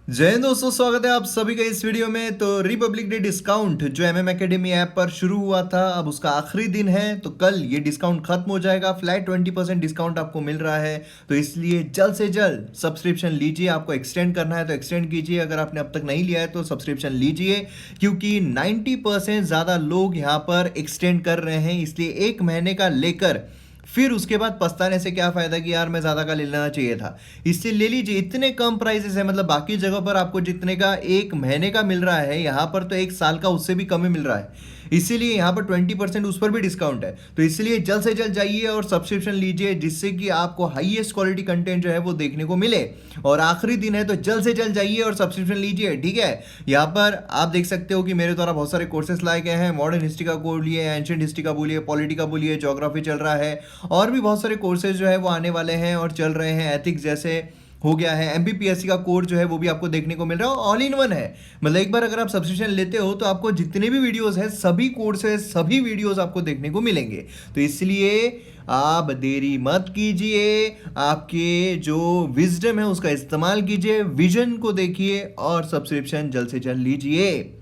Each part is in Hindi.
जय हिंद दोस्तों, स्वागत है आप सभी का इस वीडियो में। तो रिपब्लिक डे डिस्काउंट जो एमएम एकेडमी ऐप पर शुरू हुआ था, अब उसका आखिरी दिन है। तो कल ये डिस्काउंट खत्म हो जाएगा। फ्लैट 20% डिस्काउंट आपको मिल रहा है। तो इसलिए जल्द से जल्द सब्सक्रिप्शन लीजिए। आपको एक्सटेंड करना है तो एक्सटेंड कीजिए, अगर आपने अब तक नहीं लिया है तो सब्सक्रिप्शन लीजिए, क्योंकि 90% ज़्यादा लोग यहाँ पर एक्सटेंड कर रहे हैं। इसलिए एक महीने का लेकर फिर उसके बाद पछताने से क्या फायदा कि यार मैं ज़्यादा का ले लेना चाहिए था। इससे ले लीजिए, इतने कम प्राइसेस है। मतलब बाकी जगह पर आपको जितने का एक महीने का मिल रहा है, यहाँ पर तो एक साल का उससे भी कम ही मिल रहा है। इसीलिए यहाँ पर 20% उस पर भी डिस्काउंट है। तो इसलिए जल्द से जल्द जाइए और सब्सक्रिप्शन लीजिए, जिससे कि आपको हाईएस्ट क्वालिटी कंटेंट जो है वो देखने को मिले। और आखिरी दिन है तो जल्द से जल्द जाइए और सब्सक्रिप्शन लीजिए, ठीक है। यहाँ पर आप देख सकते हो कि मेरे द्वारा बहुत सारे कोर्सेस लाए गए हैं। मॉडर्न हिस्ट्री का बोलिए, एंशियंट हिस्ट्री का बोलिए, पॉलिटी का बोलिए, ज्योग्राफी चल रहा है, और भी बहुत सारे कोर्सेज जो है वो आने वाले हैं और चल रहे हैं। एथिक्स जैसे हो गया है, एमपीपीएससी का कोर्स जो है वो भी आपको देखने को मिल रहा है। ऑल इन वन है। मतलब एक बार अगर आप सब्सक्रिप्शन लेते हो तो आपको जितने भी वीडियोस हैं, सभी कोर्सेज, सभी वीडियोस आपको देखने को मिलेंगे। तो इसलिए आप देरी मत कीजिए, आपके जो विजडम है उसका इस्तेमाल कीजिए, विजन को देखिए और सब्सक्रिप्शन जल्द से जल्द लीजिए।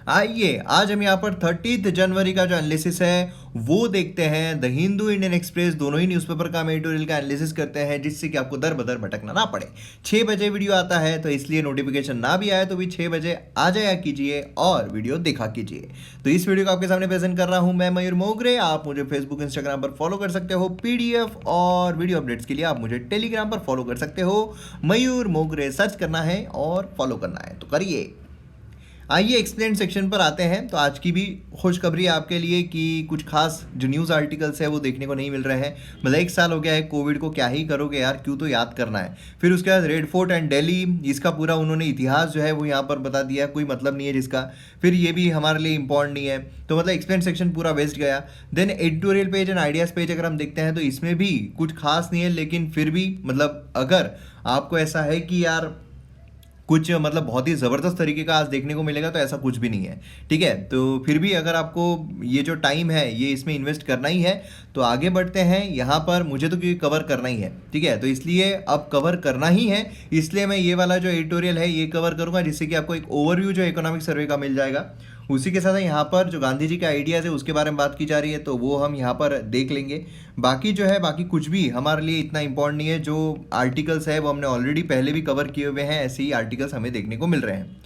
आइए आज हम यहाँ पर 30 जनवरी का जो एनालिसिस है वो देखते हैं। द हिंदू, इंडियन एक्सप्रेस दोनों ही न्यूज़पेपर का हम एडिटोरियल का एनालिसिस करते हैं, जिससे कि आपको दर बदर भटकना ना पड़े। 6 बजे वीडियो आता है, तो इसलिए नोटिफिकेशन ना भी आए तो भी 6 बजे आ जाया कीजिए और वीडियो देखा कीजिए। तो इस वीडियो को आपके सामने प्रेजेंट कर रहा हूँ मैं, मयूर मोगरे। आप मुझे फेसबुक, इंस्टाग्राम पर फॉलो कर सकते हो। पीडीएफ और वीडियो अपडेट्स के लिए आप मुझे टेलीग्राम पर फॉलो कर सकते हो। मयूर मोगरे सर्च करना है और फॉलो करना है, तो करिए। आइए एक्सप्लेन सेक्शन पर आते हैं। तो आज की भी खुशखबरी आपके लिए कि कुछ खास जो न्यूज़ आर्टिकल्स है वो देखने को नहीं मिल रहे हैं। मतलब 1 साल हो गया है कोविड को, क्या ही करोगे यार, क्यों तो याद करना है। फिर उसके बाद रेड फोर्ट एंड दिल्ली, इसका पूरा उन्होंने इतिहास जो है वो यहाँ पर बता दिया, कोई मतलब नहीं है जिसका। फिर ये भी हमारे लिए इंपॉर्टेंट नहीं है। तो मतलब एक्सप्लेन सेक्शन पूरा वेस्ट गया। Then editorial page and ideas page अगर हम देखते हैं तो इसमें भी कुछ खास नहीं है, लेकिन फिर भी मतलब अगर आपको ऐसा है कि यार कुछ मतलब बहुत ही ज़बरदस्त तरीके का आज देखने को मिलेगा, तो ऐसा कुछ भी नहीं है, ठीक है। तो फिर भी अगर आपको ये जो टाइम है ये इसमें इन्वेस्ट करना ही है तो आगे बढ़ते हैं। यहाँ पर मुझे तो क्योंकि कवर करना ही है, ठीक है, तो इसलिए अब कवर करना ही है। इसलिए मैं ये वाला जो एडिटोरियल है ये कवर करूँगा, जिससे कि आपको एक ओवरव्यू जो इकोनॉमिक सर्वे का मिल जाएगा। उसी के साथ यहाँ पर जो गांधी जी के आइडियाज़ है उसके बारे में बात की जा रही है, तो वो हम यहाँ पर देख लेंगे। बाकी जो है, बाकी कुछ भी हमारे लिए इतना इंपॉर्टेंट नहीं है। जो आर्टिकल्स है वो हमने ऑलरेडी पहले भी कवर किए हुए हैं, ऐसे ही आर्टिकल्स हमें देखने को मिल रहे हैं।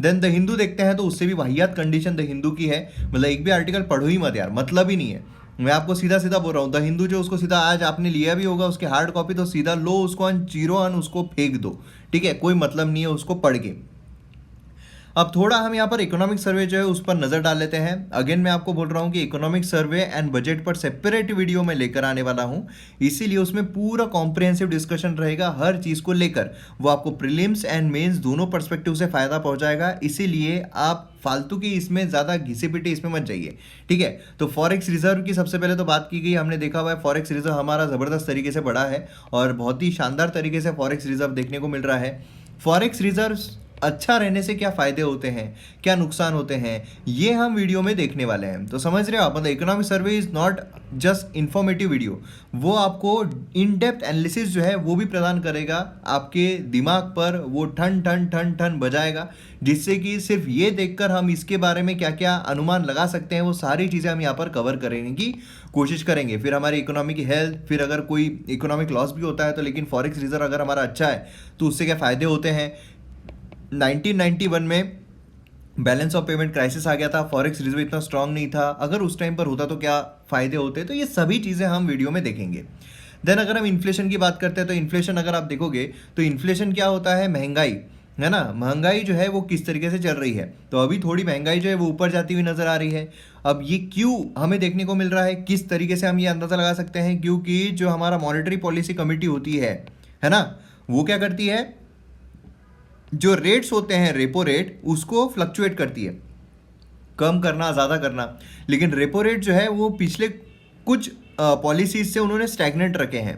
देन द हिंदू देखते हैं, तो उससे भी वाहियात कंडीशन द हिंदू की है। मतलब एक भी आर्टिकल पढ़ो ही मत यार, मतलब ही नहीं है। मैं आपको सीधा सीधा बोल रहा हूँ, द हिंदू जो उसको सीधा आज आपने लिया भी होगा उसके हार्ड कॉपी, तो सीधा लो उसको अन जीरो अन उसको फेंक दो, ठीक है, कोई मतलब नहीं है उसको पढ़ के। अब थोड़ा हम यहाँ पर इकोनॉमिक सर्वे जो है उस पर नज़र डाल लेते हैं। अगेन मैं आपको बोल रहा हूँ कि इकोनॉमिक सर्वे एंड बजट पर सेपरेट वीडियो में लेकर आने वाला हूँ, इसीलिए उसमें पूरा कॉम्प्रिहेंसिव डिस्कशन रहेगा हर चीज़ को लेकर। वो आपको प्रीलिम्स एंड मेंस दोनों पर्सपेक्टिव से फ़ायदा पहुँचाएगा, इसीलिए आप फालतू की इसमें ज़्यादा घिसे पिटे इसमें मत जाइए, ठीक है। तो फॉरेक्स रिजर्व की सबसे पहले तो बात की गई। हमने देखा हुआ है फॉरेक्स रिजर्व हमारा ज़बरदस्त तरीके से बढ़ा है और बहुत ही शानदार तरीके से फॉरेक्स रिजर्व देखने को मिल रहा है। फॉरेक्स रिजर्व अच्छा रहने से क्या फ़ायदे होते हैं, क्या नुकसान होते हैं, ये हम वीडियो में देखने वाले हैं। तो समझ रहे हो आप, मतलब economic survey is not just informative video, वो आपको इन डेप्थ एनालिसिस जो है वो भी प्रदान करेगा। आपके दिमाग पर वो ठन ठन ठन ठन बजाएगा, जिससे कि सिर्फ ये देखकर हम इसके बारे में क्या क्या अनुमान लगा सकते हैं वो सारी चीज़ें हम यहाँ पर कवर करने की कोशिश करेंगे। फिर हमारी इकोनॉमी की हेल्थ, फिर अगर कोई इकोनॉमिक लॉस भी होता है तो, लेकिन फॉरेक्स रिजर्व अगर हमारा अच्छा है तो उससे क्या फ़ायदे होते हैं। 1991 में बैलेंस ऑफ पेमेंट क्राइसिस आ गया था, फॉरेक्स रिजर्व इतना स्ट्रांग नहीं था, अगर उस टाइम पर होता तो क्या फ़ायदे होते, तो ये सभी चीज़ें हम वीडियो में देखेंगे। देन अगर हम इन्फ्लेशन की बात करते हैं तो इन्फ्लेशन अगर आप देखोगे तो इन्फ्लेशन क्या होता है, महंगाई है ना। महंगाई जो है वो किस तरीके से चल रही है, तो अभी थोड़ी महंगाई जो है वो ऊपर जाती हुई नज़र आ रही है। अब ये क्यों हमें देखने को मिल रहा है, किस तरीके से हम ये अंदाज़ा लगा सकते हैं, क्योंकि जो हमारा मॉनेटरी पॉलिसी कमेटी होती है ना, वो क्या करती है, जो रेट्स होते हैं रेपो रेट उसको फ्लक्चुएट करती है, कम करना ज़्यादा करना। लेकिन रेपो रेट जो है वो पिछले कुछ पॉलिसीज से उन्होंने स्टैग्नेंट रखे हैं।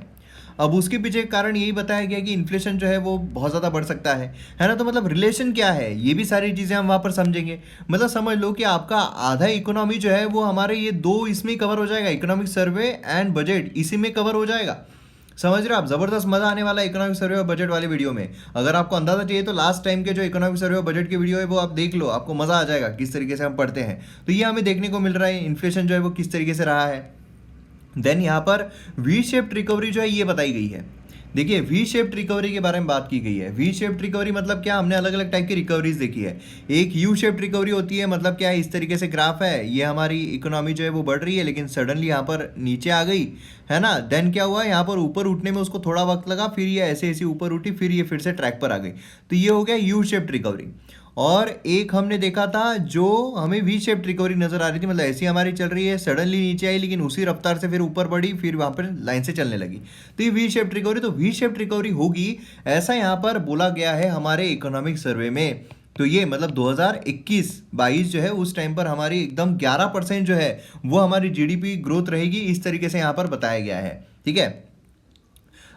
अब उसके पीछे कारण यही बताया गया कि इन्फ्लेशन जो है वो बहुत ज़्यादा बढ़ सकता है ना। तो मतलब रिलेशन क्या है, ये भी सारी चीज़ें हम वहाँ पर समझेंगे। मतलब समझ लो कि आपका आधा इकोनॉमी जो है वो हमारे ये दो इसमें कवर हो जाएगा, इकोनॉमिक सर्वे एंड बजट, इसी में कवर हो जाएगा। समझ रहे हो आप, जबरदस्त मजा आने वाला इकोनॉमिक सर्वे और बजट वाले वीडियो में। अगर आपको अंदाजा चाहिए तो लास्ट टाइम के जो इकोनॉमिक सर्वे और बजट के वीडियो है वो आप देख लो, आपको मजा आ जाएगा किस तरीके से हम पढ़ते हैं। तो ये हमें देखने को मिल रहा है इन्फ्लेशन जो है वो किस तरीके से रहा है। देन यहाँ पर वी शेप्ड रिकवरी जो है ये बताई गई है। देखिए वी शेप्ड रिकवरी के बारे में बात की गई है। वी शेप्ड रिकवरी मतलब क्या, हमने अलग अलग टाइप की रिकवरीज देखी है। एक यू शेप्ड रिकवरी होती है, मतलब क्या है, इस तरीके से ग्राफ है, ये हमारी इकोनॉमी जो है वो बढ़ रही है लेकिन सडनली यहाँ पर नीचे आ गई, है ना। देन क्या हुआ, यहाँ पर ऊपर उठने में उसको थोड़ा वक्त लगा, फिर ये ऐसे ऐसे ऊपर उठी, फिर ये फिर से ट्रैक पर आ गई। तो ये हो गया यू शेप्ड रिकवरी। और एक हमने देखा था जो हमें वी शेप्ड रिकवरी नजर आ रही थी, मतलब ऐसी हमारी चल रही है, सडनली नीचे आई लेकिन उसी रफ्तार से फिर ऊपर बढ़ी, फिर वहां पर लाइन से चलने लगी। तो ये वी शेप्ड रिकवरी, तो वी शेप्ड रिकवरी होगी ऐसा यहाँ पर बोला गया है हमारे इकोनॉमिक सर्वे में। तो ये मतलब 2021-22 जो है उस टाइम पर हमारी एकदम 11% जो है वो हमारी जीडीपी ग्रोथ रहेगी, इस तरीके से यहाँ पर बताया गया है। ठीक है,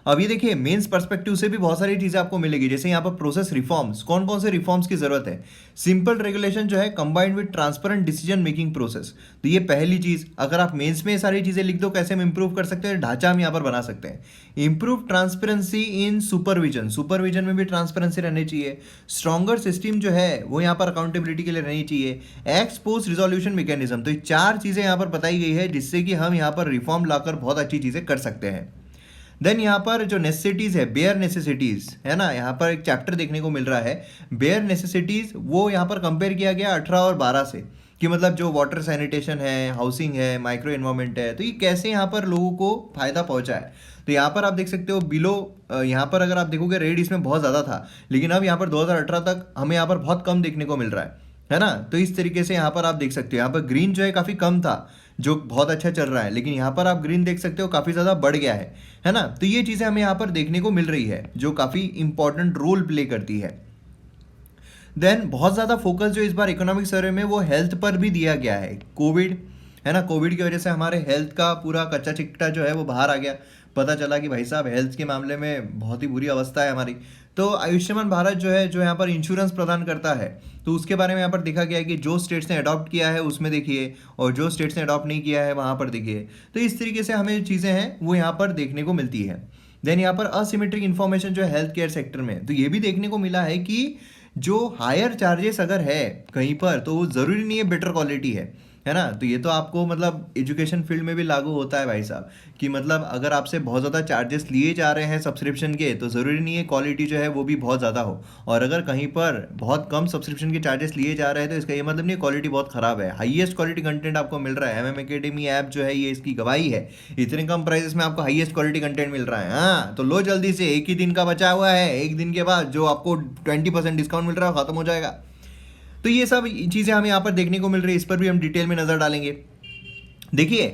अब ये देखिए मेंस पर्सपेक्टिव से भी बहुत सारी चीज़ें आपको मिलेगी, जैसे यहाँ पर प्रोसेस रिफॉर्म्स, कौन कौन से रिफॉर्म्स की जरूरत है। सिंपल रेगुलेशन जो है combined with transparent decision making process, तो ये पहली चीज़। अगर आप मेंस में सारी चीज़ें लिख दो कैसे हम इंप्रूव कर सकते हैं, ढांचा हम यहाँ पर बना सकते हैं। Improve transparency in supervision, supervision में भी ट्रांसपेरेंसी रहनी चाहिए। स्ट्रॉन्गर सिस्टम जो है वो यहाँ पर अकाउंटेबिलिटी के लिए रहनी चाहिए। एक्स पोस्ट रिजोल्यूशन मैकेनिज्म, तो ये 4 चीज़ें यहाँ पर बताई गई है जिससे कि हम यहाँ पर रिफॉर्म लाकर बहुत अच्छी चीज़ें कर सकते हैं। देन यहाँ पर जो नेसेसिटीज़ है, बेयर नेसेसिटीज़ है ना, यहाँ पर एक चैप्टर देखने को मिल रहा है बेयर नेसेसिटीज़, वो यहाँ पर कंपेयर किया गया 18 और 12 से, कि मतलब जो वाटर सैनिटेशन है, हाउसिंग है, माइक्रो एनवायरमेंट है, तो ये कैसे यहाँ पर लोगों को फ़ायदा पहुँचा है। तो यहाँ पर आप देख सकते हो बिलो, यहाँ पर अगर आप देखोगे रेड इसमें बहुत ज़्यादा था, लेकिन अब यहाँ पर 2018 तक हमें यहाँ पर बहुत कम देखने को मिल रहा है ना। तो इस तरीके से यहाँ पर आप देख सकते हो, यहाँ पर ग्रीन जो है काफ़ी कम था जो बहुत अच्छा चल रहा है, लेकिन यहाँ पर आप ग्रीन देख सकते हो काफ़ी ज़्यादा बढ़ गया है ना। तो ये चीज़ें हमें यहाँ पर देखने को मिल रही है जो काफ़ी इंपॉर्टेंट रोल प्ले करती है। देन बहुत ज़्यादा फोकस जो इस बार इकोनॉमिक सर्वे में वो हेल्थ पर भी दिया गया है। कोविड है ना, कोविड की वजह से हमारे हेल्थ का पूरा कच्चा चिट्ठा जो है वो बाहर आ गया, पता चला कि भाई साहब हेल्थ के मामले में बहुत ही बुरी अवस्था है हमारी। तो आयुष्मान भारत जो है, जो यहाँ पर इंश्योरेंस प्रदान करता है, तो उसके बारे में यहाँ पर देखा गया है कि जो स्टेट्स ने अडॉप्ट किया है उसमें देखिए, और जो स्टेट्स ने अडॉप्ट नहीं किया है वहाँ पर देखिए। तो इस तरीके से हमें चीज़ें हैं वो यहाँ पर देखने को मिलती है। देन यहाँ पर असिमेट्रिक इन्फॉर्मेशन जो है हेल्थ केयर सेक्टर में, तो ये भी देखने को मिला है कि जो हायर चार्जेस अगर है कहीं पर तो वो ज़रूरी नहीं है बेटर क्वालिटी है ना। तो ये तो आपको मतलब एजुकेशन फील्ड में भी लागू होता है भाई साहब, कि मतलब अगर आपसे बहुत ज़्यादा चार्जेस लिए जा रहे हैं सब्सक्रिप्शन के, तो ज़रूरी नहीं है क्वालिटी जो है वो भी बहुत ज़्यादा हो। और अगर कहीं पर बहुत कम सब्सक्रिप्शन के चार्जेस लिए जा रहे हैं तो इसका ये मतलब नहीं क्वालिटी बहुत ख़राब है। हाईएस्ट क्वालिटी कंटेंट आपको मिल रहा है, MM Academy ऐप जो है ये इसकी गवाही है, इतने कम प्राइसेस में आपको हाईएस्ट क्वालिटी कंटेंट मिल रहा है। हाँ तो लो जल्दी से, एक ही दिन का बचा हुआ है, एक दिन के बाद जो आपको 20% डिस्काउंट मिल रहा है ख़त्म हो जाएगा। तो ये सब चीज़ें हमें यहाँ पर देखने को मिल रही है, इस पर भी हम डिटेल में नज़र डालेंगे। देखिए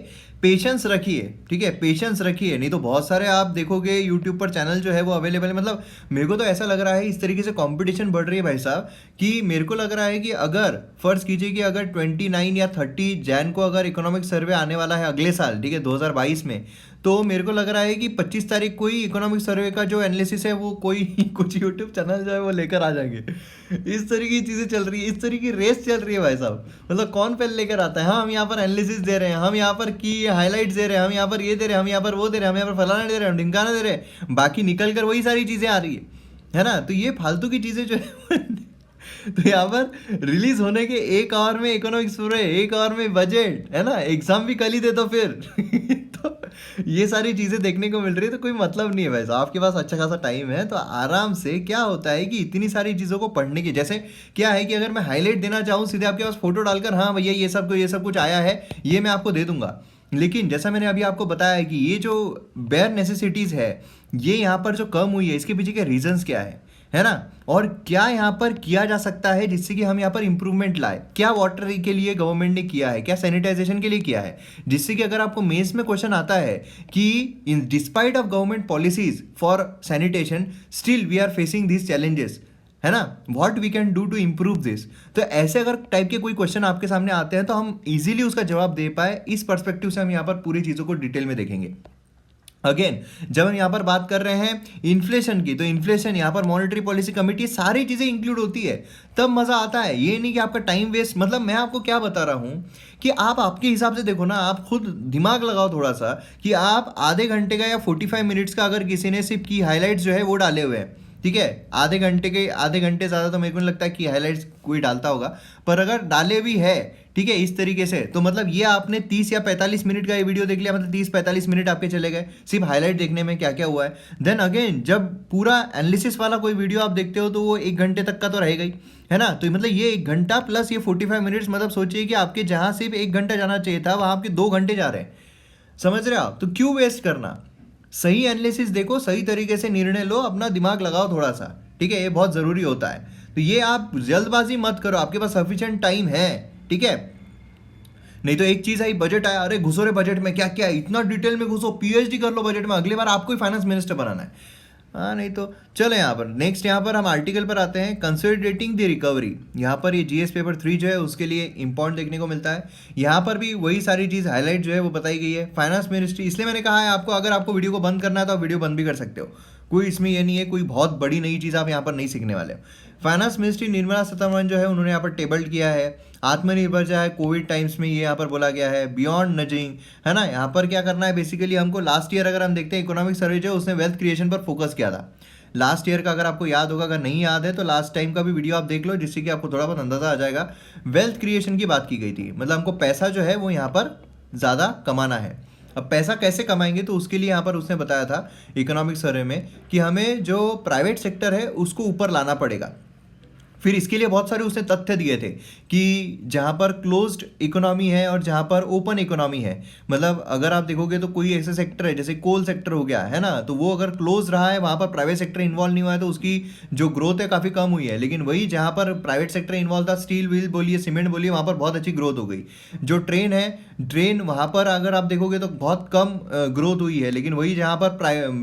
पेशेंस रखिए, ठीक है, पेशेंस रखिए, नहीं तो बहुत सारे आप देखोगे यूट्यूब पर चैनल जो है वो अवेलेबल है। मतलब मेरे को तो ऐसा लग रहा है इस तरीके से कंपटीशन बढ़ रही है भाई साहब, कि मेरे को लग रहा है कि अगर फर्ज कीजिए कि अगर 29 या 30 जैन को अगर इकोनॉमिक सर्वे आने वाला है अगले साल, ठीक है 2022 में, तो मेरे को लग रहा है कि 25 तारीख को ही इकोनॉमिक सर्वे का जो एनालिसिस है वो कोई कुछ यूट्यूब चैनल जो है वो लेकर आ जाएंगे। इस तरीके की चीज़ें चल रही है, इस तरीके की रेस चल रही है भाई साहब। मतलब कौन पहले लेकर आता है, हाँ हम यहाँ पर एनालिसिस दे रहे हैं, हम यहाँ पर की हाईलाइट्स दे रहे हैं, हम यहाँ पर ये दे रहे हैं, हम यहाँ पर वो दे रहे हैं, हम यहाँ पर फलाना दे रहे हैं, हम ढिमकाना दे रहे हैं, बाकी निकल कर वही सारी चीज़ें आ रही है ना। तो ये फालतू की चीज़ें जो है तो यहाँ पर रिलीज होने के 1 आवर में इकोनॉमिक सर्वे, 1 आवर में बजट, है ना, एग्जाम भी कल ही दे दो फिर तो ये सारी चीज़ें देखने को मिल रही है, तो कोई मतलब नहीं है वैसे, आपके पास अच्छा खासा टाइम है तो आराम से। क्या होता है कि इतनी सारी चीज़ों को पढ़ने की, जैसे क्या है कि अगर मैं हाईलाइट देना चाहूँ सीधे आपके पास फोटो डालकर, हाँ भैया ये सब कुछ आया है, ये मैं आपको दे दूंगा, लेकिन जैसा मैंने अभी आपको बताया है कि ये जो बेयर नेसेसिटीज़ है ये यहाँ पर जो कम हुई है, इसके पीछे के रीजंस क्या है ना, और क्या यहाँ पर किया जा सकता है जिससे कि हम यहाँ पर इंप्रूवमेंट लाए। क्या वाटर के लिए गवर्नमेंट ने किया है, क्या सैनिटाइजेशन के लिए किया है, जिससे कि अगर आपको मेंस में क्वेश्चन आता है कि in despite of government policies for sanitation still we are facing this challenges, है ना, what we can do to improve this. तो ऐसे अगर टाइप के कोई क्वेश्चन आपके सामने आते हैं तो हम इजीली उसका जवाब दे पाए, इस पर्सपेक्टिव से हम यहाँ पर पूरी चीज़ों को डिटेल में देखेंगे। अगेन जब हम यहाँ पर बात कर रहे हैं इन्फ्लेशन की, तो इन्फ्लेशन यहाँ पर मॉनेटरी पॉलिसी कमेटी सारी चीज़ें इंक्लूड होती है, तब मज़ा आता है। ये नहीं कि आपका टाइम वेस्ट, मतलब मैं आपको क्या बता रहा हूँ कि आप आपके हिसाब से देखो ना, आप खुद दिमाग लगाओ थोड़ा सा कि आप आधे घंटे का या 45 मिनट्स का अगर किसी ने सिर्फ की हाईलाइट्स जो है वो डाले हुए हैं, ठीक है, आधे घंटे ज़्यादा तो मेरे को नहीं लगता कि हाईलाइट्स कोई डालता होगा, पर अगर डाले भी है, ठीक है, इस तरीके से, तो मतलब ये आपने 30 या 45 मिनट का ये वीडियो देख लिया, मतलब 30-45 मिनट आपके चले गए सिर्फ हाईलाइट देखने में क्या क्या हुआ है। देन अगेन जब पूरा एनालिसिस वाला कोई वीडियो आप देखते हो तो वो 1 घंटे तक का तो रहेगा ही, है ना। तो मतलब ये 1 घंटा प्लस ये 45 मिनट्स, मतलब सोचिए कि आपके जहाँ सिर्फ 1 घंटा जाना चाहिए था वहाँ आपके 2 घंटे जा रहे हैं। समझ रहे हो आप? तो क्यों वेस्ट करना? सही एनालिसिस देखो, सही तरीके से निर्णय लो, अपना दिमाग लगाओ थोड़ा सा, ठीक है, ये बहुत ज़रूरी होता है। तो ये आप जल्दबाजी मत करो, आपके पास सफिशिएंट टाइम है, ठीक है। नहीं तो एक चीज़ आई, बजट आया, अरे घुसो रे बजट में, क्या क्या है, इतना डिटेल में घुसो, पीएचडी कर लो बजट में, अगली बार आपको ही फाइनेंस मिनिस्टर बनाना है। हाँ, नहीं तो चलो यहाँ पर नेक्स्ट, यहाँ पर हम आर्टिकल पर आते हैं, कंसोलिडेटिंग द रिकवरी। यहाँ पर ये जीएस पेपर 3 जो है उसके लिए इंपॉर्टेंट देखने को मिलता है। यहाँ पर भी वही सारी चीज़ हाईलाइट जो है वो बताई गई है। फाइनेंस मिनिस्ट्री, इसलिए मैंने कहा है आपको, अगर आपको वीडियो को बंद करना है तो आप वीडियो बंद भी कर सकते हो, कोई इसमें ये नहीं है कोई बहुत बड़ी नई चीज़ आप यहाँ पर नहीं सीखने वाले हो। फाइनेंस मिनिस्ट्री निर्मला सीतारमण जो है उन्होंने यहाँ पर टेबल किया है। आत्मनिर्भर जो है कोविड टाइम्स में ये यहाँ पर बोला गया है, बियॉन्ड नजिंग, है ना। यहाँ पर क्या करना है बेसिकली हमको, लास्ट ईयर अगर हम देखते हैं इकोनॉमिक सर्वे जो है उसने वेल्थ क्रिएशन पर फोकस किया था लास्ट ईयर का। अगर आपको याद होगा, अगर नहीं याद है तो लास्ट टाइम का भी वीडियो आप देख लो, जिससे कि आपको थोड़ा बहुत अंदाजा आ जाएगा। वेल्थ क्रिएशन की बात की गई थी, मतलब हमको पैसा जो है वो यहाँ पर ज़्यादा कमाना है। अब पैसा कैसे कमाएंगे, तो उसके लिए यहाँ पर उसने बताया था इकोनॉमिक सर्वे में कि हमें जो प्राइवेट सेक्टर है उसको ऊपर लाना पड़ेगा। फिर इसके लिए बहुत सारे उसने तथ्य दिए थे कि जहाँ पर क्लोज्ड इकोनॉमी है और जहाँ पर ओपन इकोनॉमी है, मतलब अगर आप देखोगे तो कोई ऐसे सेक्टर है जैसे कोल सेक्टर हो गया, है ना, तो वो अगर क्लोज रहा है, वहाँ पर प्राइवेट सेक्टर इन्वॉल्व नहीं हुआ है, तो उसकी जो ग्रोथ है काफ़ी कम हुई है। लेकिन वही जहाँ पर प्राइवेट सेक्टर इन्वॉल्व था, स्टील व्हील बोलिए, सीमेंट बोलिए, वहाँ पर बहुत अच्छी ग्रोथ हो गई। जो ट्रेन है, ट्रेन वहाँ पर अगर आप देखोगे तो बहुत कम ग्रोथ हुई है, लेकिन वही जहाँ पर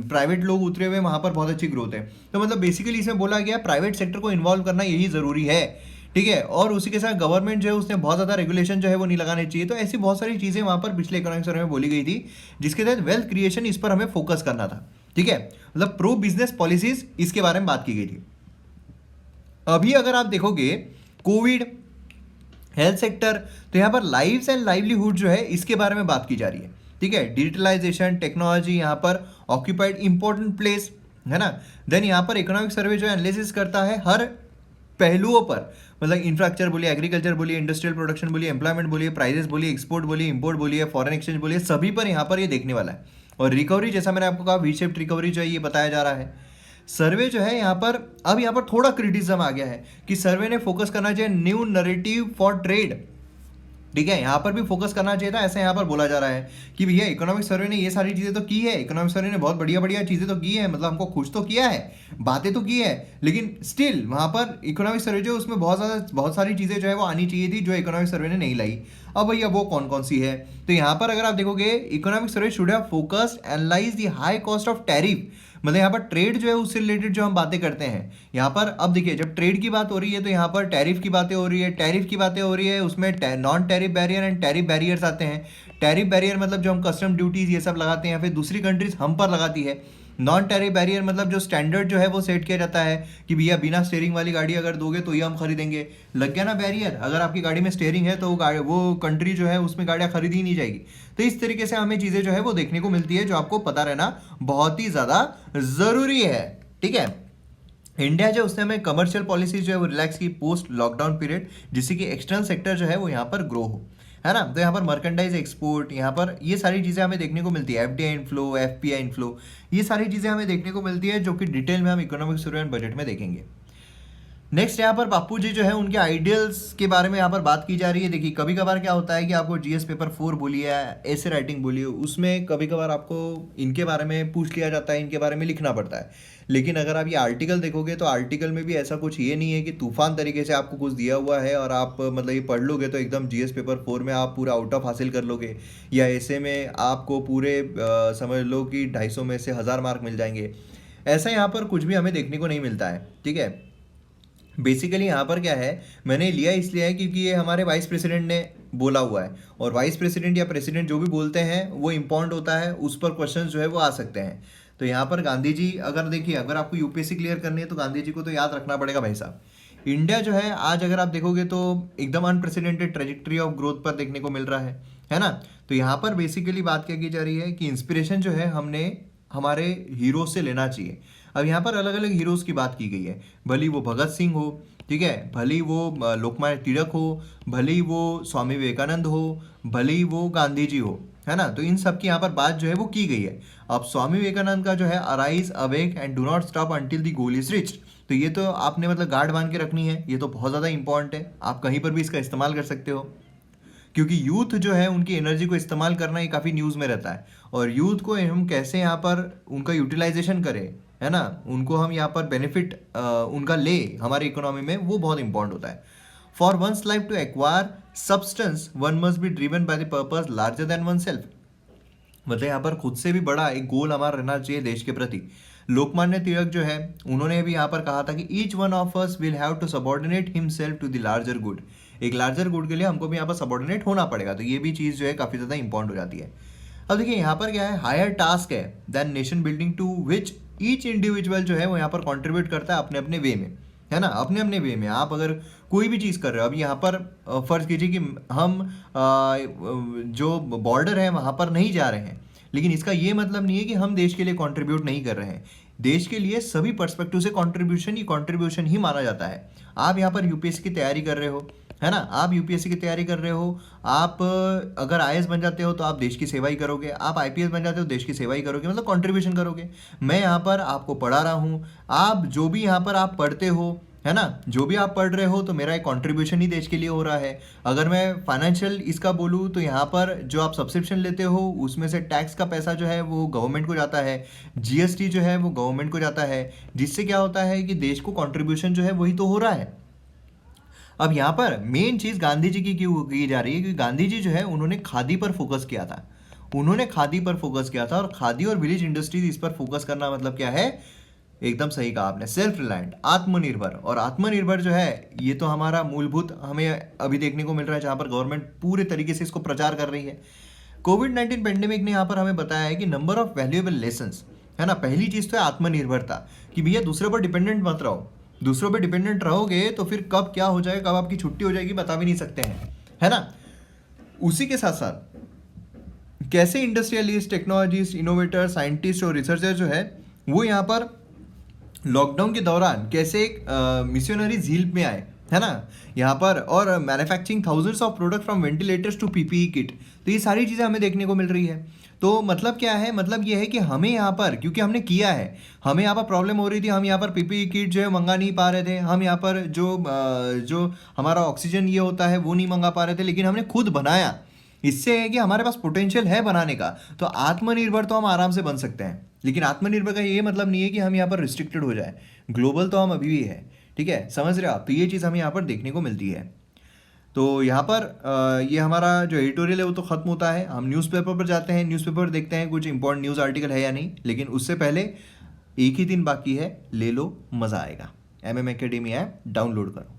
प्राइवेट लोग उतरे हुए वहाँ पर बहुत अच्छी ग्रोथ है। तो मतलब बेसिकली इसमें बोला गया प्राइवेट सेक्टर को इन्वॉल्व करना यही ज़रूरी है, ठीक है। और उसी के साथ गवर्नमेंट जो है उसने बहुत ज़्यादा रेगुलेशन जो है वो नहीं लगाने चाहिए। तो ऐसी बहुत सारी चीज़ें वहाँ पर पिछले इकोनॉमिक सर्वे में बोली गई थी, जिसके तहत वेल्थ क्रिएशन इस पर हमें फोकस करना था, ठीक है। मतलब प्रो बिजनेस पॉलिसीज इसके बारे में बात की गई थी। अभी अगर आप देखोगे कोविड, हेल्थ सेक्टर, तो यहाँ पर लाइव्स एंड लाइवलीहुड जो है इसके बारे में बात की जा रही है, ठीक है। डिजिटलाइजेशन, टेक्नोलॉजी यहाँ पर ऑक्यूपाइड इंपॉर्टेंट प्लेस, है ना। देन यहाँ पर इकोनॉमिक सर्वे जो एनालिसिस करता है हर पहलुओं पर, मतलब इंफ्रास्ट्रक्चर बोलिए, एग्रीकल्चर बोलिए, इंडस्ट्रियल प्रोडक्शन बोलिए, एम्प्लॉयमेंट बोलिए, प्राइजेस बोलिए, एक्सपोर्ट बोलिए, इंपोर्ट बोलिए, फॉरेन एक्सचेंज बोलिए, सभी पर यहाँ पर ये देखने वाला है। और रिकवरी, जैसा मैंने आपको कहा, वी शेप्ड रिकवरी जो है ये बताया जा रहा है। सर्वे जो है यहाँ पर, अब यहाँ पर थोड़ा क्रिटिसिज्म आ गया है कि सर्वे ने फोकस करना चाहिए न्यू नरेटिव फॉर ट्रेड, ठीक है। यहाँ पर भी फोकस करना चाहिए था, ऐसा यहाँ पर बोला जा रहा है कि भैया इकोनॉमिक सर्वे ने ये सारी चीज़ें तो की है, इकोनॉमिक सर्वे ने बहुत बढ़िया बढ़िया चीज़ें तो की है, मतलब हमको खुश तो किया है, बातें तो की है, लेकिन स्टिल वहाँ पर इकोनॉमिक सर्वे जो उसमें बहुत सारी चीज़ें जो है वो आनी चाहिए थी जो इकोनॉमिक सर्वे ने नहीं लाई। अब भैया वो कौन कौन सी है, तो यहाँ पर अगर आप देखोगे economic survey should have focused analyse the high cost of tariff, मतलब यहाँ पर ट्रेड जो है उससे रिलेटेड जो हम बातें करते हैं यहाँ पर। अब देखिए जब ट्रेड की बात हो रही है तो यहाँ पर टैरिफ की बातें हो रही है, टैरिफ की बातें हो रही है, उसमें non tariff barrier and tariff barriers आते हैं। टैरिफ बैरियर मतलब जो हम कस्टम ड्यूटीज ये सब लगाते हैं, फिर दूसरी कंट्रीज हम पर लगाती है। नॉन टैरिफ बैरियर मतलब जो स्टैंडर्ड जो है वो सेट किया जाता है कि भैया बिना स्टेयरिंग वाली गाड़ी अगर दोगे तो ये हम खरीदेंगे। लग गया ना बैरियर, अगर आपकी गाड़ी में स्टेयरिंग है तो वो कंट्री जो है उसमें गाड़ियाँ खरीदी ही नहीं जाएगी। तो इस तरीके से हमें चीज़ें जो है वो देखने को मिलती है, जो आपको पता रहना बहुत ही ज़्यादा ज़रूरी है, ठीक है। इंडिया जो उसने हमें कमर्शियल पॉलिसी जो है वो रिलैक्स की पोस्ट लॉकडाउन पीरियड, जिससे कि एक्सटर्नल सेक्टर जो है वो यहाँ पर ग्रो हो, है ना। तो यहाँ पर मर्केंडाइज एक्सपोर्ट, यहाँ पर ये सारी चीज़ें हमें देखने को मिलती है, एफडीआई इनफ्लो, एफपीआई इनफ्लो, ये सारी चीज़ें हमें देखने को मिलती है, जो कि डिटेल में हम इकोनॉमिक सर्वे एंड बजट में देखेंगे। नेक्स्ट यहाँ पर बापू जी जो है उनके आइडियल्स के बारे में यहाँ पर बात की जा रही है। देखिए कभी कभार क्या होता है कि आपको जीएस पेपर 4 बोलिए, ऐसे राइटिंग बोलिए, उसमें कभी कभार आपको इनके बारे में पूछ लिया जाता है, इनके बारे में लिखना पड़ता है। लेकिन अगर आप ये आर्टिकल देखोगे तो आर्टिकल में भी ऐसा कुछ ये नहीं है कि तूफान तरीके से आपको कुछ दिया हुआ है और आप मतलब ये पढ़ लोगे तो एकदम जीएस पेपर 4 में आप पूरा आउट ऑफ हासिल कर लोगे, या ऐसे में आपको पूरे समझ लो कि 250 में से 1000 मार्क मिल जाएंगे। ऐसा यहाँ पर कुछ भी हमें देखने को नहीं मिलता है, ठीक है। बेसिकली यहाँ पर क्या है, मैंने लिया इसलिए है क्योंकि ये हमारे वाइस प्रेसिडेंट ने बोला हुआ है, और वाइस प्रेसिडेंट या प्रेसिडेंट जो भी बोलते हैं वो इम्पॉर्टेंट होता है, उस पर क्वेश्चन जो है वो आ सकते हैं। तो यहाँ पर गांधी जी, अगर देखिए अगर आपको यूपीएससी क्लियर करनी है तो गांधी जी को तो याद रखना पड़ेगा भाई साहब। इंडिया जो है आज अगर आप देखोगे तो एकदम अनप्रेसिडेंटेड ट्रेजेक्ट्री ऑफ ग्रोथ पर देखने को मिल रहा है ना। तो यहाँ पर बेसिकली बात क्या की जा रही है कि इंस्पिरेशन जो है हमने हमारे हीरो से लेना चाहिए। अब यहाँ पर अलग अलग हीरोज की बात की गई है, भले वो भगत सिंह हो, ठीक है, भले ही वो लोकमान्य तिलक हो, भले ही वो स्वामी विवेकानंद हो, भले ही वो गांधी जी हो, है ना। तो इन सब की यहाँ पर बात जो है वो की गई है। अब स्वामी विवेकानंद का जो है arise awake and do not stop until the goal is reached, तो ये तो आपने मतलब गार्ड बांध के रखनी है, ये तो बहुत ज़्यादा इंपॉर्टेंट है, आप कहीं पर भी इसका इस्तेमाल कर सकते हो, क्योंकि यूथ जो है उनकी एनर्जी को इस्तेमाल करना ये काफ़ी न्यूज़ में रहता है, और यूथ को हम कैसे यहाँ पर उनका यूटिलाइजेशन करें, है ना, उनको हम यहाँ पर बेनिफिट उनका ले हमारी इकोनॉमी में, वो बहुत इंपॉर्टेंट होता है। For one's life to acquire substance one must be driven by the purpose larger than one self, मतलब यहाँ पर खुद से भी बड़ा एक गोल हमारा रहना चाहिए देश के प्रति। लोकमान्य तिलक जो है उन्होंने भी यहाँ पर कहा था कि each one of us will have to subordinate himself to the larger good, एक लार्जर गुड के लिए हमको भी यहाँ पर सबॉर्डिनेट होना पड़ेगा। तो ये भी चीज़ जो है काफ़ी ज़्यादा इंपॉर्टेंट हो जाती है। अब देखिए यहाँ पर क्या है, हायर टास्क है then nation building to which each individual जो है वो यहाँ पर कॉन्ट्रीब्यूट करता है अपने अपने वे में, है ना, अपने अपने वे में। आप अगर कोई भी चीज़ कर रहे हो, अब यहाँ पर फर्ज कीजिए कि हम जो बॉर्डर है वहाँ पर नहीं जा रहे हैं, लेकिन इसका ये मतलब नहीं है कि हम देश के लिए कंट्रीब्यूट नहीं कर रहे हैं। देश के लिए सभी पर्सपेक्टिव से कंट्रीब्यूशन ही माना जाता है। आप यहाँ पर यूपीएससी की तैयारी कर रहे हो, है ना, आप यूपीएससी की तैयारी कर रहे हो, आप अगर आईएएस बन जाते हो तो आप देश की सेवा ही करोगे, आप आईपीएस बन जाते हो देश की सेवा ही करोगे, मतलब कंट्रीब्यूशन करोगे। मैं यहाँ पर आपको पढ़ा रहा हूँ, आप जो भी यहाँ पर आप पढ़ते हो, है ना, जो भी आप पढ़ रहे हो, तो मेरा एक कंट्रीब्यूशन ही देश के लिए हो रहा है। अगर मैं फाइनेंशियल इसका बोलूँ तो यहाँ पर जो आप सब्सक्रिप्शन लेते हो उसमें से टैक्स का पैसा जो है वो गवर्नमेंट को जाता है, जीएसटी जो है वो गवर्नमेंट को जाता है, जिससे क्या होता है कि देश को कंट्रीब्यूशन जो है वही तो हो रहा है। अब यहाँ पर मेन चीज़ गांधी जी की क्यों की जा रही है, क्योंकि गांधी जी जो है उन्होंने खादी पर फोकस किया था, उन्होंने खादी पर फोकस किया था, और खादी और विलेज इंडस्ट्रीज इस पर फोकस करना मतलब क्या है, एकदम सही कहा आपने, सेल्फ रिलायंट, आत्मनिर्भर। और आत्मनिर्भर जो है ये तो हमारा मूलभूत हमें अभी देखने को मिल रहा है, जहाँ पर गवर्नमेंट पूरे तरीके से इसको प्रचार कर रही है। कोविड-19 पेंडेमिक ने यहाँ पर हमें बताया है कि नंबर ऑफ वैल्यूएबल लेसन्स, है ना। पहली चीज़ तो है आत्मनिर्भरता, कि भैया दूसरे पर डिपेंडेंट मत रहो, दूसरों पर डिपेंडेंट रहोगे तो फिर कब क्या हो जाएगा, कब आपकी छुट्टी हो जाएगी बता भी नहीं सकते हैं, है ना। उसी के साथ साथ कैसे इंडस्ट्रियलिस्ट, टेक्नोलॉजिस्ट, इनोवेटर, साइंटिस्ट और रिसर्चर जो है वो यहाँ पर लॉकडाउन के दौरान कैसे एक मिशनरी झील में आए, है ना, यहाँ पर, और manufacturing thousands of product from ventilators to PPE kit, तो ये सारी चीज़ें हमें देखने को मिल रही है। तो मतलब क्या है, मतलब ये है कि हमें यहाँ पर, क्योंकि हमने किया है, हमें यहाँ पर प्रॉब्लम हो रही थी, हम यहाँ पर पीपीई किट जो है मंगा नहीं पा रहे थे, हम यहाँ पर जो हमारा ऑक्सीजन ये होता है वो नहीं मंगा पा रहे थे, लेकिन हमने खुद बनाया। इससे है कि हमारे पास पोटेंशियल है बनाने का, तो आत्मनिर्भर तो हम आराम से बन सकते हैं। लेकिन आत्मनिर्भर का ये मतलब नहीं है कि हम यहाँ पर रिस्ट्रिक्टेड हो जाए, ग्लोबल तो हम अभी भी है, ठीक है, समझ रहे हो आप। तो ये चीज़ हमें यहाँ पर देखने को मिलती है। तो यहाँ पर ये हमारा जो एडिटोरियल है वो तो ख़त्म होता है, हम न्यूज़पेपर पर जाते हैं, न्यूज़पेपर देखते हैं कुछ इंपॉर्टेंट न्यूज़ आर्टिकल है या नहीं। लेकिन उससे पहले एक ही दिन बाकी है, ले लो मज़ा आएगा, MM Academy ऐप डाउनलोड करो।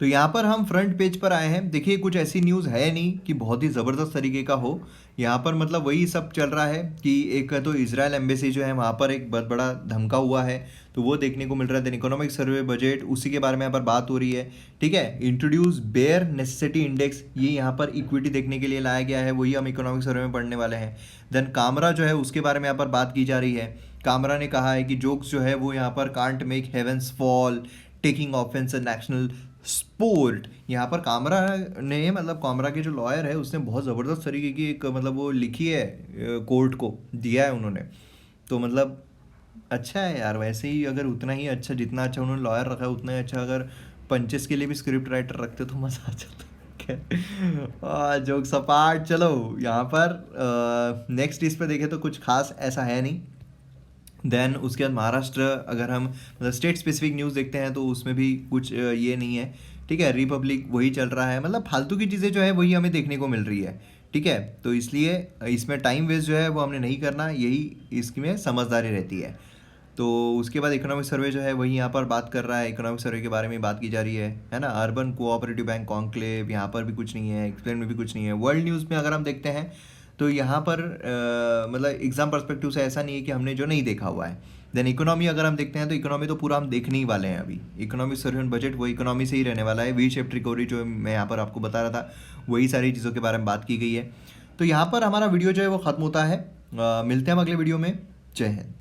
तो यहाँ पर हम फ्रंट पेज पर आए हैं, देखिए कुछ ऐसी न्यूज़ है नहीं कि बहुत ही ज़बरदस्त तरीके का हो। यहाँ पर मतलब वही सब चल रहा है कि एक तो इजराइल एम्बेसी जो है वहाँ पर एक बहुत बड़ा धमका हुआ है, तो वो देखने को मिल रहा है। देन इकोनॉमिक सर्वे बजट, उसी के बारे में यहाँ पर बात हो रही है, ठीक है। इंट्रोड्यूस बेयर नेसेसिटी इंडेक्स, ये यहाँ पर इक्विटी देखने के लिए लाया गया है, वही हम इकोनॉमिक सर्वे में पढ़ने वाले हैं। देन कामरा जो है उसके बारे में यहाँ पर बात की जा रही है। कामरा ने कहा है कि जोक्स जो है वो यहाँ पर can't make heavens fall, taking offence national sport. यहाँ पर कामरा ने, मतलब कामरा के जो लॉयर है उसने बहुत ज़बरदस्त तरीके की एक मतलब वो लिखी है, कोर्ट को दिया है उन्होंने। तो मतलब अच्छा है यार, वैसे ही अगर उतना ही अच्छा, जितना अच्छा उन्होंने लॉयर रखा है उतना ही अच्छा अगर पंचेस के लिए भी स्क्रिप्ट राइटर रखते तो मज़ा आ जाता। जोक सपाट। चलो यहाँ पर नेक्स्ट इस पर देखें तो कुछ खास ऐसा है नहीं। देन उसके बाद महाराष्ट्र, अगर हम मतलब स्टेट स्पेसिफिक न्यूज़ देखते हैं तो उसमें भी कुछ ये नहीं है, ठीक है। रिपब्लिक वही चल रहा है, मतलब फालतू की चीज़ें जो है वही हमें देखने को मिल रही है, ठीक है। तो इसलिए इसमें टाइम वेस्ट जो है वो हमने नहीं करना, यही इसमें समझदारी रहती है। तो उसके बाद इकोनॉमिक सर्वे जो है वही यहाँ पर बात कर रहा है, इकोनॉमिक सर्वे के बारे में बात की जा रही है ना। अर्बन कोऑपरेटिव बैंक कॉन्क्लेव, यहाँ पर भी कुछ नहीं है, एक्सप्लेन में भी कुछ नहीं है। वर्ल्ड न्यूज़ में अगर हम देखते हैं तो यहाँ पर मतलब एग्जाम पर्सपेक्टिव से ऐसा नहीं है कि हमने जो नहीं देखा हुआ है। देन इकोनॉमी अगर हम देखते हैं तो इकोनॉमी तो पूरा हम देखने ही वाले हैं अभी। इकोनॉमिक सर्वे ऑन बजट वो इकोनॉमी से ही रहने वाला है। वी शेप्ड रिकवरी जो मैं यहाँ पर आपको बता रहा था, वही सारी चीज़ों के बारे में बात की गई है। तो यहाँ पर हमारा वीडियो जो है वो ख़त्म होता है। मिलते हैं हम अगले वीडियो में। जय हिंद।